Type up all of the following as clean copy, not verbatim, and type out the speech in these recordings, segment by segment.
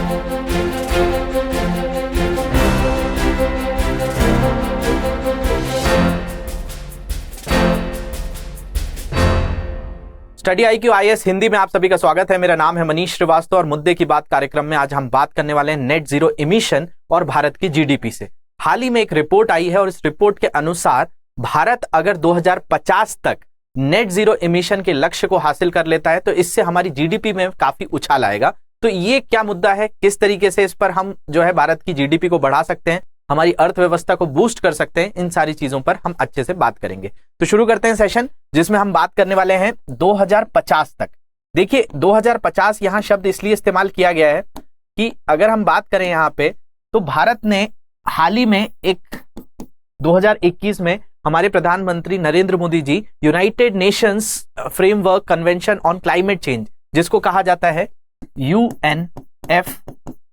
Study IQ IAS Hindi में आप सभी का स्वागत है। मेरा नाम है मनीष श्रीवास्तव और मुद्दे की बात कार्यक्रम में आज हम बात करने वाले हैं नेट जीरो इमिशन और भारत की जीडीपी से। हाल ही में एक रिपोर्ट आई है और इस रिपोर्ट के अनुसार भारत अगर 2050 तक नेट जीरो इमिशन के लक्ष्य को हासिल कर लेता है तो इससे हमारी जीडीपी में काफी उछाल आएगा। तो ये क्या मुद्दा है, किस तरीके से इस पर हम जो है भारत की जीडीपी को बढ़ा सकते हैं, हमारी अर्थव्यवस्था को बूस्ट कर सकते हैं, इन सारी चीजों पर हम अच्छे से बात करेंगे। तो शुरू करते हैं सेशन जिसमें हम बात करने वाले हैं 2050 तक। देखिए 2050 यहां शब्द इसलिए इस्तेमाल किया गया है कि अगर हम बात करें यहां पे तो भारत ने हाल ही में एक 2021 में हमारे प्रधानमंत्री Narendra Modi ji United Nations framework convention on climate change, जिसको कहा जाता है UNFCC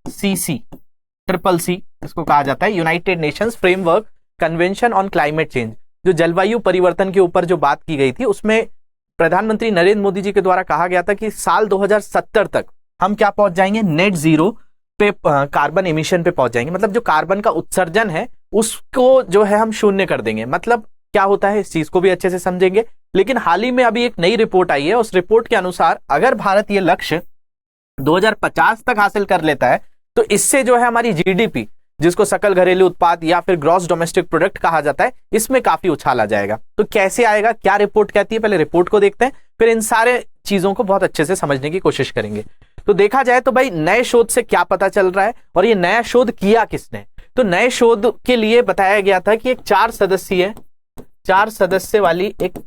CCC, इसको कहा जाता है United Nations framework convention on climate change, जो जलवायु परिवर्तन के ऊपर जो बात की गई थी उसमें प्रधानमंत्री नरेंद्र मोदी जी के द्वारा कहा गया था कि साल 2070 तक हम क्या पहुंच जाएंगे, नेट जीरो पे कार्बन एमिशन पे पहुंच जाएंगे। मतलब जो कार्बन का उत्सर्जन है उसको जो है हम शून्य कर देंगे। मतलब क्या होता है इस चीज को भी अच्छे से समझेंगे। लेकिन हाल ही में अभी एक नई रिपोर्ट आई है, उस रिपोर्ट के अनुसार अगर भारत ये लक्ष्य 2050 तक हासिल कर लेता है तो इससे जो है हमारी जीडीपी, जिसको सकल घरेलू उत्पाद या फिर ग्रॉस डोमेस्टिक प्रोडक्ट कहा जाता है, इसमें काफी उछाल आ जाएगा। तो कैसे आएगा, क्या रिपोर्ट कहती है, पहले रिपोर्ट को देखते हैं, फिर इन सारे चीजों को बहुत अच्छे से समझने की कोशिश करेंगे। तो देखा जाए तो भाई नए शोध से क्या पता चल रहा है और ये नया शोध किया किसने। तो नए शोध के लिए बताया गया था कि एक 4 सदस्य वाली एक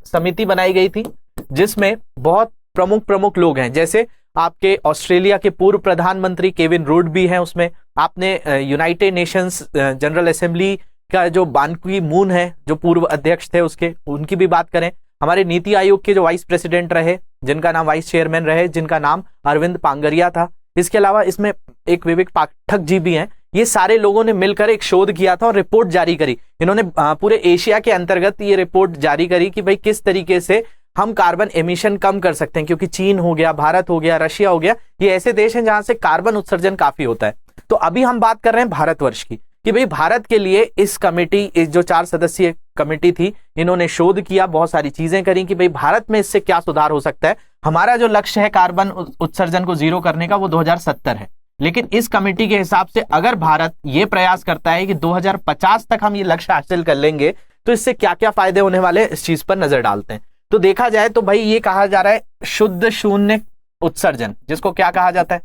समिति बनाई गई थी जिसमें बहुत प्रमुख लोग हैं। जैसे आपके ऑस्ट्रेलिया के पूर्व प्रधानमंत्री केविन रूड भी हैं उसमें। आपने यूनाइटेड नेशंस जनरल असेंबली का जो बान की मून है, जो पूर्व अध्यक्ष थे उसके, उनकी भी बात करें। हमारे नीति आयोग के जो वाइस प्रेसिडेंट रहे, जिनका नाम वाइस चेयरमैन रहे, जिनका नाम अरविंद पांगरिया था। इसके अलावा इसमें एक विवेक पाठक जी भी हैं। ये सारे लोगों ने मिलकर एक शोध किया था और रिपोर्ट जारी करी। इन्होंने पूरे एशिया के अंतर्गत ये रिपोर्ट जारी करी कि भाई किस तरीके से हम कार्बन एमिशन कम कर सकते हैं, क्योंकि चीन हो गया, भारत हो गया, रशिया हो गया, ये ऐसे देश हैं जहां से कार्बन उत्सर्जन काफी होता है। तो अभी हम बात कर रहे हैं भारतवर्ष की कि भाई भारत के लिए इस कमेटी, इस जो 4 सदस्यीय कमेटी थी, इन्होंने शोध किया, बहुत सारी चीजें करी कि भाई भारत में इससे क्या सुधार हो सकता है। हमारा जो लक्ष्य है कार्बन उत्सर्जन को जीरो करने का वो 2070 है। लेकिन इस कमेटी के हिसाब से अगर भारत ये प्रयास करता है कि 2050 तक हम ये लक्ष्य हासिल कर लेंगे तो इससे क्या क्या फायदे होने वाले, इस चीज पर नजर डालते हैं। तो देखा जाए तो भाई ये कहा जा रहा है शुद्ध शून्य उत्सर्जन, जिसको क्या कहा जाता है,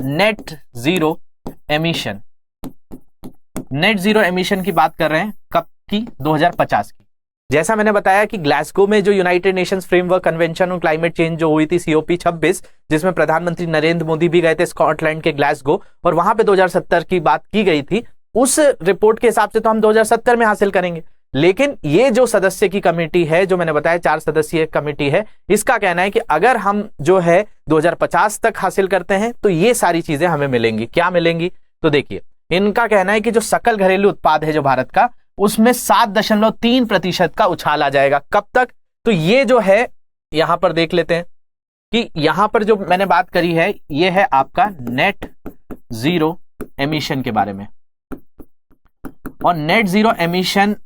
net zero emission. Net zero emission की बात कर रहे हैं कब की, 2050 की। जैसा मैंने बताया कि ग्लासगो में जो United Nations framework convention on climate change जो हुई थी COP 26, जिसमें प्रधानमंत्री नरेंद्र मोदी भी गए थे स्कॉटलैंड के ग्लासगो, और वहां पे 2070 की बात की गई थी। उस रिपोर्ट के हिसाब से तो हम 2070 में हासिल करेंगे। लेकिन ये जो सदस्य की कमेटी है, जो मैंने बताया 4 सदस्यीय कमेटी है, इसका कहना है कि अगर हम जो है 2050 तक हासिल करते हैं तो ये सारी चीजें हमें मिलेंगी। क्या मिलेंगी, तो देखिए इनका कहना है कि जो सकल घरेलू उत्पाद है जो भारत का, उसमें 7.3% का उछाल आ जाएगा। कब तक, तो ये जो है यहां पर देख लेते हैं कि यहां पर जो मैंने बात करी है ये है आपका नेट जीरो एमिशन के बारे में, और नेट जीरो एमिशन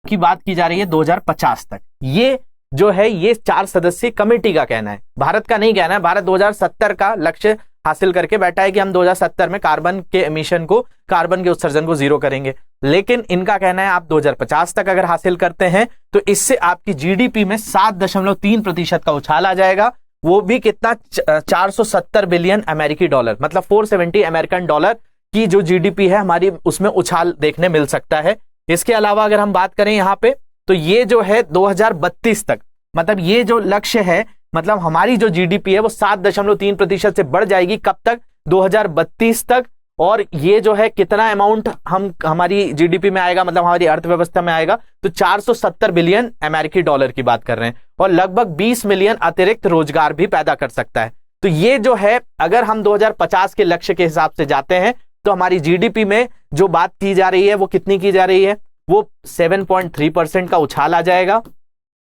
की बात की जा रही है 2050 तक। ये जो है ये 4 सदस्यीय कमेटी का कहना है, भारत का नहीं कहना है। भारत 2070 का लक्ष्य हासिल करके बैठा है कि हम 2070 में कार्बन के एमिशन को, कार्बन के उत्सर्जन को जीरो करेंगे। लेकिन इनका कहना है आप 2050 तक अगर हासिल करते हैं तो इससे आपकी जीडीपी में 7.3% का उछाल आ जाएगा। वो भी कितना, 470 बिलियन अमेरिकी डॉलर, मतलब 470 अमेरिकन डॉलर की जो जीडीपी है हमारी, उसमें उछाल देखने मिल सकता है। इसके अलावा अगर हम बात करें यहां पे, तो ये जो है 2032 तक, मतलब ये जो लक्ष्य है, मतलब हमारी जो जीडीपी है वो 7.3% से बढ़ जाएगी। कब तक, 2032 तक। और ये जो है कितना अमाउंट हम हमारी जीडीपी में आएगा, मतलब हमारी अर्थव्यवस्था में आएगा, तो 470 बिलियन अमेरिकी डॉलर की बात कर रहे हैं, और लगभग 20 मिलियन अतिरिक्त रोजगार भी पैदा कर सकता है। तो ये जो है अगर हम 2050 के लक्ष्य के हिसाब से जाते हैं तो हमारी जीडीपी में जो बात की जा रही है वो कितनी की जा रही है, वो 7.3% का उछाल आ जाएगा,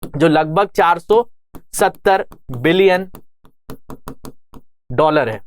जो लगभग 470 बिलियन डॉलर है।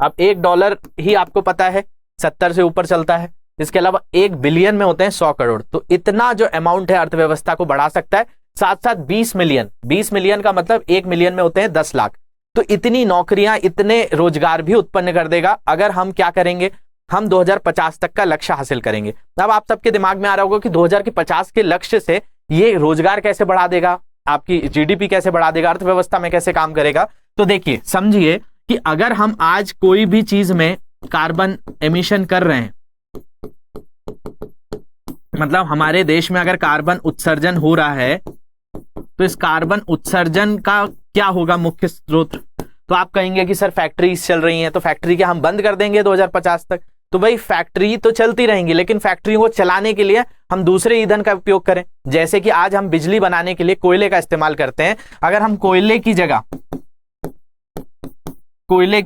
अब $1 ही आपको पता है 70 से ऊपर चलता है, इसके अलावा 1 बिलियन में होते हैं 100 करोड़। तो इतना जो अमाउंट है अर्थव्यवस्था को बढ़ा सकता है। साथ साथ 20 मिलियन का मतलब 1 मिलियन में होते हैं 10 लाख। तो इतनी नौकरियां, इतने रोजगार भी उत्पन्न कर देगा अगर हम क्या करेंगे, हम 2050 तक का लक्ष्य हासिल करेंगे। अब आप सबके दिमाग में आ रहा होगा कि 2050 के लक्ष्य से ये रोजगार कैसे बढ़ा देगा, आपकी जीडीपी कैसे बढ़ा देगा, अर्थव्यवस्था में कैसे काम करेगा। तो देखिए, समझिए कि अगर हम आज कोई भी चीज में कार्बन एमिशन कर रहे हैं, मतलब हमारे देश में अगर कार्बन उत्सर्जन हो रहा है, तो इस कार्बन उत्सर्जन का क्या होगा मुख्य स्रोत। तो आप कहेंगे कि सर फैक्ट्रीज चल रही हैं, तो फैक्ट्री क्या हम बंद कर देंगे 2050 तक। तो भाई फैक्ट्री तो चलती रहेंगी, लेकिन फैक्ट्रियों को चलाने के लिए हम दूसरे ईंधन का उपयोग करें। जैसे कि आज हम बिजली बनाने के लिए कोयले का इस्तेमाल करते हैं, अगर हम कोयले की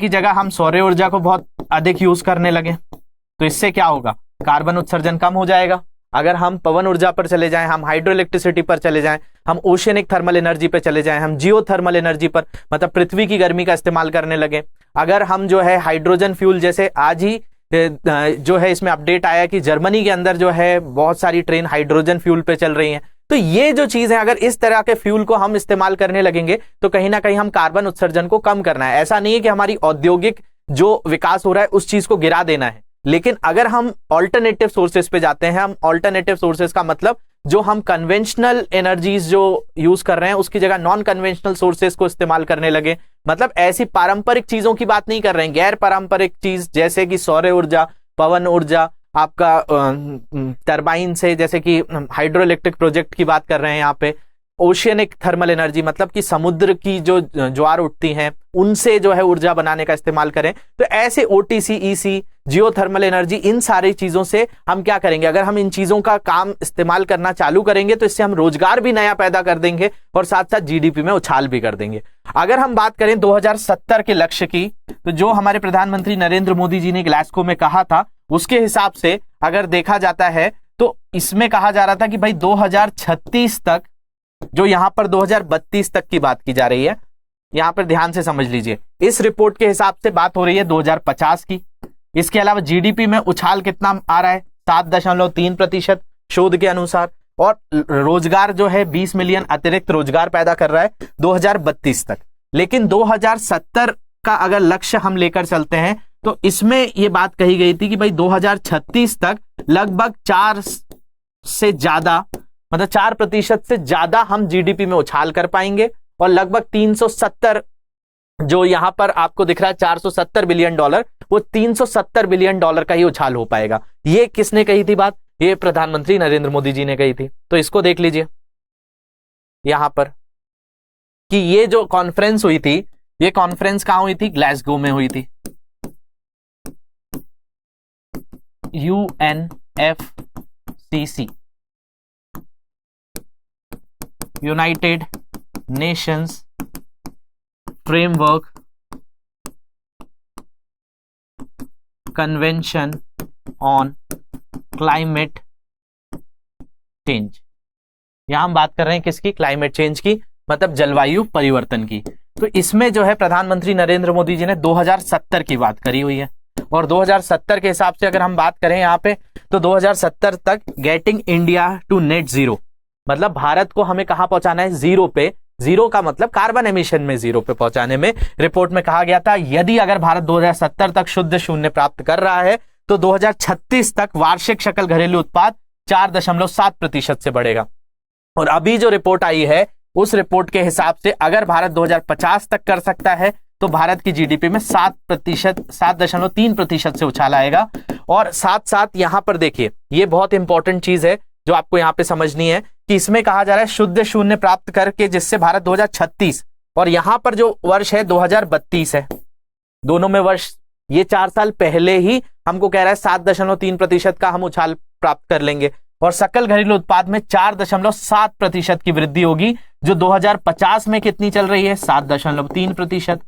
जगह हम सौर ऊर्जा को बहुत अधिक यूज करने लगे, तो इससे क्या होगा, कार्बन उत्सर्जन कम हो जाएगा। अगर हम पवन ऊर्जा पर चले जाएं, हम हाइड्रो इलेक्ट्रिसिटी पर चले जाएं, हम ओशियनिक थर्मल एनर्जी पर चले जाएं, हम जियो थर्मल एनर्जी पर, मतलब पृथ्वी की गर्मी का इस्तेमाल करने लगे, अगर हम जो है हाइड्रोजन फ्यूल, जैसे आज ही जो है इसमें अपडेट आया कि जर्मनी के अंदर जो है बहुत सारी ट्रेन हाइड्रोजन फ्यूल पे चल रही हैं। तो ये जो चीज है, अगर इस तरह के फ्यूल को हम इस्तेमाल करने लगेंगे तो कहीं ना कहीं हम कार्बन उत्सर्जन को कम करना है। ऐसा नहीं है कि हमारी औद्योगिक जो विकास हो रहा है उस चीज को गिरा देना है, लेकिन अगर हम ऑल्टरनेटिव सोर्सेज पे जाते हैं, हम ऑल्टरनेटिव सोर्सेज का मतलब जो हम कन्वेंशनल एनर्जीज जो यूज कर रहे हैं उसकी जगह नॉन कन्वेंशनल सोर्सेज को इस्तेमाल करने लगे, मतलब ऐसी पारंपरिक चीजों की बात नहीं कर रहे हैं, गैर पारंपरिक चीज जैसे कि सौर ऊर्जा, पवन ऊर्जा, आपका टरबाइन से, जैसे कि हाइड्रो इलेक्ट्रिक प्रोजेक्ट की बात कर रहे हैं यहाँ पे, ओशियनिक थर्मल एनर्जी, मतलब कि समुद्र की जो ज्वार उठती हैं उनसे जो है ऊर्जा बनाने का इस्तेमाल करें। तो ऐसे ओटीसी, ईसी, जियो थर्मल एनर्जी, इन सारी चीजों से हम क्या करेंगे, अगर हम इन चीजों का काम इस्तेमाल करना चालू करेंगे तो इससे हम रोजगार भी नया पैदा कर देंगे और साथ साथ जीडीपी में उछाल भी कर देंगे। अगर हम बात करें 2070 के लक्ष्य की, तो जो हमारे प्रधानमंत्री नरेंद्र मोदी जी ने ग्लासगो में कहा था, उसके हिसाब से अगर देखा जाता है तो इसमें कहा जा रहा था कि भाई 2036 तक, जो यहां पर 2032 तक की बात की जा रही है, यहां पर ध्यान से समझ लीजिए, इस रिपोर्ट के हिसाब से बात हो रही है 2050 की। इसके अलावा जीडीपी में उछाल कितना आ रहा है, 7.3% शोध के अनुसार, और रोजगार जो है 20 मिलियन अतिरिक्त रोजगार पैदा कर रहा है 2032 तक। लेकिन 2070 का अगर लक्ष्य हम लेकर चलते हैं तो इसमें यह बात कही गई थी कि भाई 2036 तक लगभग 4 से ज्यादा, मतलब 4% से ज्यादा हम जीडीपी में उछाल कर पाएंगे, और लगभग 370, जो यहां पर आपको दिख रहा है $470 बिलियन, वो $370 बिलियन का ही उछाल हो पाएगा। ये किसने कही थी बात, ये प्रधानमंत्री नरेंद्र मोदी जी ने कही थी। तो इसको देख लीजिए यहां पर कि ये जो कॉन्फ्रेंस हुई थी, ये कॉन्फ्रेंस कहां हुई थी, ग्लासगो में हुई थी, UNFCC, United Nations framework convention on climate change. यहां हम बात कर रहे हैं किसकी, क्लाइमेट चेंज की, मतलब जलवायु परिवर्तन की। तो इसमें जो है प्रधानमंत्री नरेंद्र मोदी जी ने 2070 की बात करी हुई है, और 2070 के हिसाब से अगर हम बात करें यहाँ पे, तो 2070 तक getting India to net zero, मतलब भारत को हमें कहां पहुंचाना है, जीरो पे। जीरो का मतलब कार्बन एमिशन में जीरो पे पहुंचाने में रिपोर्ट में कहा गया था, यदि अगर भारत 2070 तक शुद्ध शून्य प्राप्त कर रहा है तो 2036 तक वार्षिक सकल घरेलू उत्पाद 4.7% से बढ़ेगा। और अभी जो रिपोर्ट आई है उस रिपोर्ट के हिसाब से अगर भारत 2050 तक कर सकता है तो भारत की जीडीपी में 7.3% से उछाल आएगा। और साथ साथ यहां पर देखिए, ये बहुत इंपॉर्टेंट चीज है जो आपको यहां पे समझनी है कि इसमें कहा जा रहा है शुद्ध शून्य प्राप्त करके, जिससे भारत 2036, और यहां पर जो वर्ष है 2032 है, दोनों में वर्ष, ये 4 साल पहले ही हमको कह रहा है 7.3% का हम उछाल प्राप्त कर लेंगे, और सकल घरेलू उत्पाद में 4.7% की वृद्धि होगी, जो 2050 में कितनी चल रही है, 7.3%।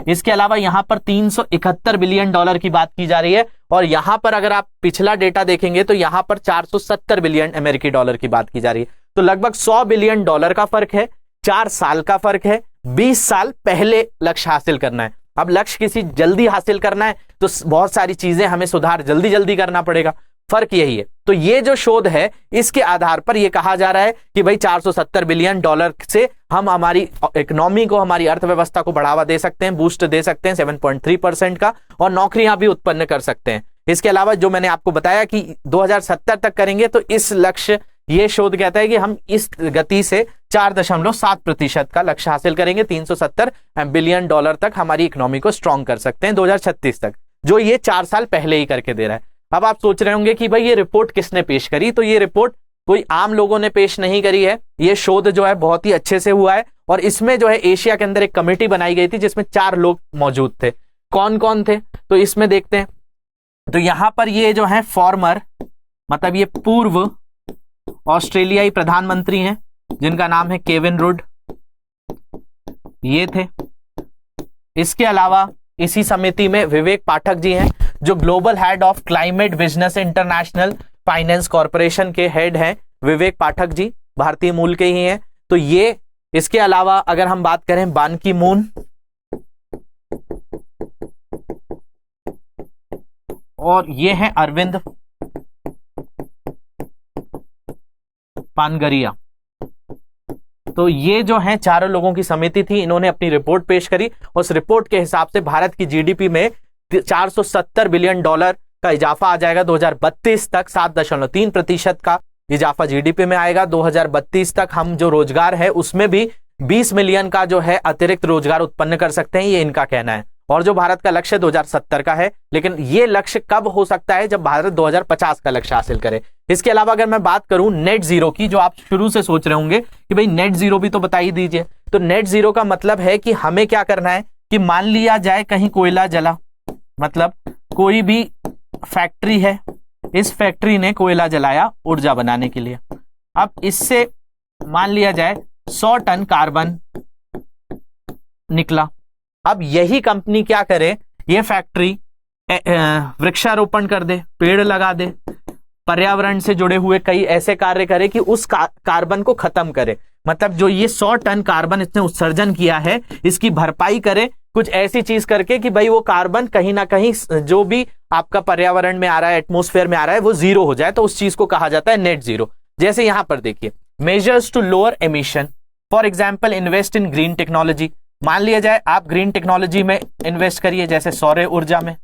इसके अलावा यहां पर $371 बिलियन की बात की जा रही है, और यहां पर अगर आप पिछला डेटा देखेंगे तो यहां पर 470 बिलियन अमेरिकी डॉलर की बात की जा रही है। तो लगभग $100 बिलियन का फर्क है, 4 साल का फर्क है, 20 साल पहले लक्ष्य हासिल करना है। अब लक्ष्य किसी जल्दी हासिल करना है तो बहुत सारी चीजें हमें सुधार जल्दी जल्दी करना पड़ेगा, फर्क यही है। तो ये जो शोध है इसके आधार पर यह कहा जा रहा है कि भाई 470 बिलियन डॉलर से हम हमारी इकोनॉमी को, हमारी अर्थव्यवस्था को बढ़ावा दे सकते हैं, बूस्ट दे सकते हैं 7.3% का, और नौकरियां भी उत्पन्न कर सकते हैं। इसके अलावा जो मैंने आपको बताया कि 2070 तक करेंगे, तो इस लक्ष्य, ये शोध कहता है कि हम इस गति से 4.7% का लक्ष्य हासिल करेंगे, 370 बिलियन डॉलर तक हमारी इकोनॉमी को स्ट्रॉन्ग कर सकते हैं 2036 तक, जो ये 4 साल पहले ही करके दे रहा है। अब आप सोच रहे होंगे कि भाई ये रिपोर्ट किसने पेश करी, तो ये रिपोर्ट कोई आम लोगों ने पेश नहीं करी है, ये शोध जो है बहुत ही अच्छे से हुआ है, और इसमें जो है एशिया के अंदर एक कमेटी बनाई गई थी जिसमें 4 लोग मौजूद थे। कौन कौन थे, तो इसमें देखते हैं। तो यहां पर ये जो है फॉर्मर, मतलब ये पूर्व ऑस्ट्रेलियाई प्रधानमंत्री हैं जिनका नाम है केविन रुड, ये थे। इसके अलावा इसी समिति में विवेक पाठक जी हैं जो global head of climate business international finance corporation के हेड हैं। विवेक पाठक जी भारतीय मूल के ही हैं। तो ये, इसके अलावा अगर हम बात करें बान की मून, और ये हैं अरविंद पानगरिया। तो ये जो हैं चारों लोगों की समिति थी, इन्होंने अपनी रिपोर्ट पेश करी। उस रिपोर्ट के हिसाब से भारत की जीडीपी में 470 बिलियन डॉलर का इजाफा आ जाएगा 2032 तक, 7.3% का इजाफा जीडीपी में आएगा। 2032 तक हम जो रोजगार है उसमें भी 20 मिलियन का जो है अतिरिक्त रोजगार उत्पन्न कर सकते हैं, ये इनका कहना है। और जो भारत का लक्ष्य 2070 का है, लेकिन ये लक्ष्य कब हो सकता है, जब भारत 2050 का लक्ष्य हासिल करे। इसके अलावा अगर मैं बात करूं नेट जीरो की, जो आप शुरू से सोच रहे होंगे कि भाई नेट जीरो भी तो बता ही दीजिए, तो नेट जीरो का मतलब है कि हमें क्या करना है कि मान लिया जाए कहीं कोयला जला, मतलब कोई भी फैक्ट्री है, इस फैक्ट्री ने कोयला जलाया ऊर्जा बनाने के लिए। अब इससे मान लिया जाए 100 टन कार्बन निकला। अब यही कंपनी क्या करे, ये फैक्ट्री वृक्षारोपण कर दे, पेड़ लगा दे, पर्यावरण से जुड़े हुए कई ऐसे कार्य करे कि उस कार्बन को खत्म करे। मतलब जो ये 100 टन कार्बन इसने उत्सर्जन किया है, इसकी भरपाई करे कुछ ऐसी चीज करके कि भाई वो कार्बन कहीं ना कहीं जो भी आपका पर्यावरण में आ रहा है, एटमॉस्फेयर में आ रहा है, वो जीरो हो जाए। तो उस चीज को कहा जाता है नेट जीरो। जैसे यहां पर देखिए, measures to lower emission, for example invest in green technology. मान लिया जाए आप ग्रीन टेक्नोलॉजी में इन्वेस्ट करिए, जैसे सौर ऊर्जा में,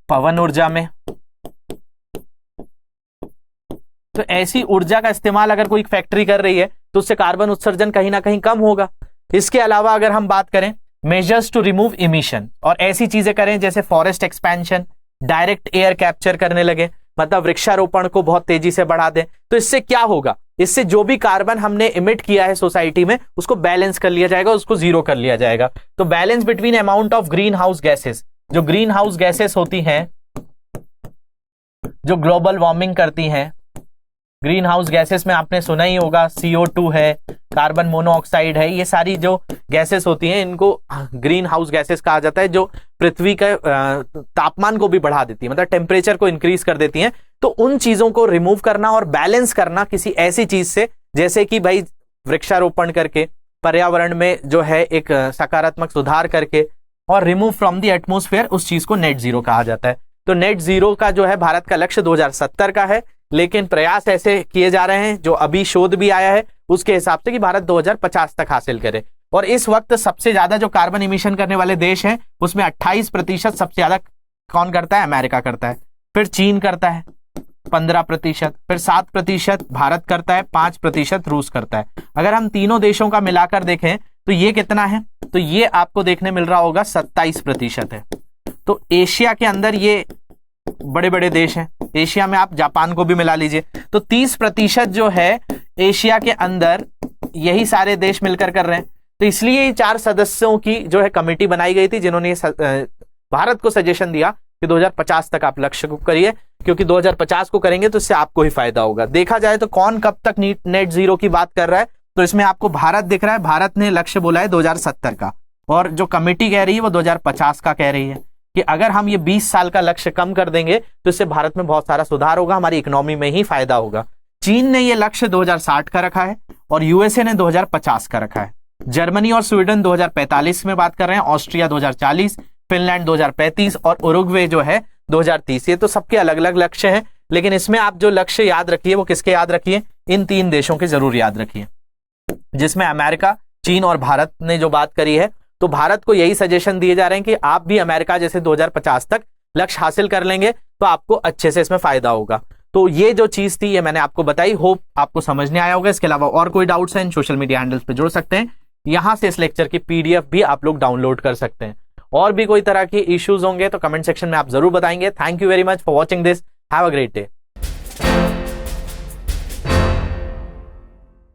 पवन ऊर्जा में। तो ऐसी ऊर्जा का इस्तेमाल अगर कोई फैक्ट्री कर रही है तो उससे कार्बन उत्सर्जन कहीं ना कहीं कम होगा। इसके अलावा अगर हम बात करें मेजर्स टू रिमूव इमिशन, और ऐसी चीजें करें जैसे forest expansion, direct air capture करने लगे, मतलब वृक्षारोपण को बहुत तेजी से बढ़ा दें। तो इससे क्या होगा, इससे जो भी कार्बन हमने इमिट किया है सोसाइटी में उसको बैलेंस कर लिया जाएगा, उसको जीरो कर लिया जाएगा। तो balance between amount of green house gases, जो ग्रीन हाउस गैसेस होती हैं जो ग्लोबल वार्मिंग करती हैं, ग्रीन हाउस गैसेस में आपने सुना ही होगा CO2 है, कार्बन मोनोऑक्साइड है, ये सारी जो गैसेस होती हैं इनको ग्रीन हाउस गैसेस कहा जाता है, जो पृथ्वी का तापमान को भी बढ़ा देती है, मतलब टेम्परेचर को इंक्रीज कर देती हैं। तो उन चीजों को रिमूव करना और बैलेंस करना किसी ऐसी चीज से, जैसे कि भाई वृक्षारोपण करके, पर्यावरण में जो है एक सकारात्मक सुधार करके, और रिमूव फ्रॉम द एटमॉस्फेयर, उस चीज को नेट जीरो कहा जाता है। तो नेट जीरो का जो है भारत का लक्ष्य 2070 का है, लेकिन प्रयास ऐसे किए जा रहे हैं, जो अभी शोध भी आया है उसके हिसाब से, कि भारत 2050 तक हासिल करे। और इस वक्त सबसे ज्यादा जो कार्बन इमिशन करने वाले देश हैं उसमें 28% सबसे ज्यादा कौन करता है, अमेरिका करता है, फिर चीन करता है 15%, फिर 7% भारत करता है, 5% रूस करता है। अगर हम तीनों देशों का मिलाकर देखें तो ये कितना है, तो ये आपको देखने मिल रहा होगा 27% है। तो एशिया के अंदर ये बड़े बड़े देश हैं, एशिया में आप जापान को भी मिला लीजिए, तो 30% जो है एशिया के अंदर यही सारे देश मिलकर कर रहे हैं। तो इसलिए ये 4 सदस्यों की जो है कमेटी बनाई गई थी, जिन्होंने भारत को सजेशन दिया कि 2050 तक आप लक्ष्य को करिए, क्योंकि 2050 को करेंगे तो इससे आपको ही फायदा होगा। देखा जाए तो कौन कब तक नेट जीरो की बात कर रहा है, तो इसमें आपको भारत दिख रहा है। भारत ने लक्ष्य बोला है 2070 का, और जो कमेटी कह रही है वो 2050 का कह रही है कि अगर हम ये 20 साल का लक्ष्य कम कर देंगे तो इससे भारत में बहुत सारा सुधार होगा, हमारी इकोनॉमी में ही फायदा होगा। चीन ने ये लक्ष्य 2060 का रखा है और यूएसए ने 2050 का रखा है। जर्मनी और स्वीडन 2045 में बात कर रहे हैं, ऑस्ट्रिया 2040, फिनलैंड 2035 और उरुग्वे जो है 2030। ये तो सबके अलग अलग लक्ष्य हैं, लेकिन इसमें आप जो लक्ष्य याद रखिए वो किसके याद रखिए, इन 3 देशों के जरूर याद रखिए, जिसमें अमेरिका, चीन और भारत ने जो बात करी है। तो भारत को यही सजेशन दिए जा रहे हैं कि आप भी अमेरिका जैसे 2050 तक लक्ष्य हासिल कर लेंगे तो आपको अच्छे से इसमें फायदा होगा। तो ये जो चीज थी ये मैंने आपको बताई, होप आपको समझने आया होगा। इसके अलावा और कोई डाउट्स हैं इन सोशल मीडिया हैंडल्स पे जुड़ सकते हैं, यहां से इस लेक्चर की पीडीएफ भी आप लोग डाउनलोड कर सकते हैं। और भी कोई तरह के इश्यूज होंगे तो कमेंट सेक्शन में आप जरूर बताएंगे। Thank you very much for watching this, have a great day.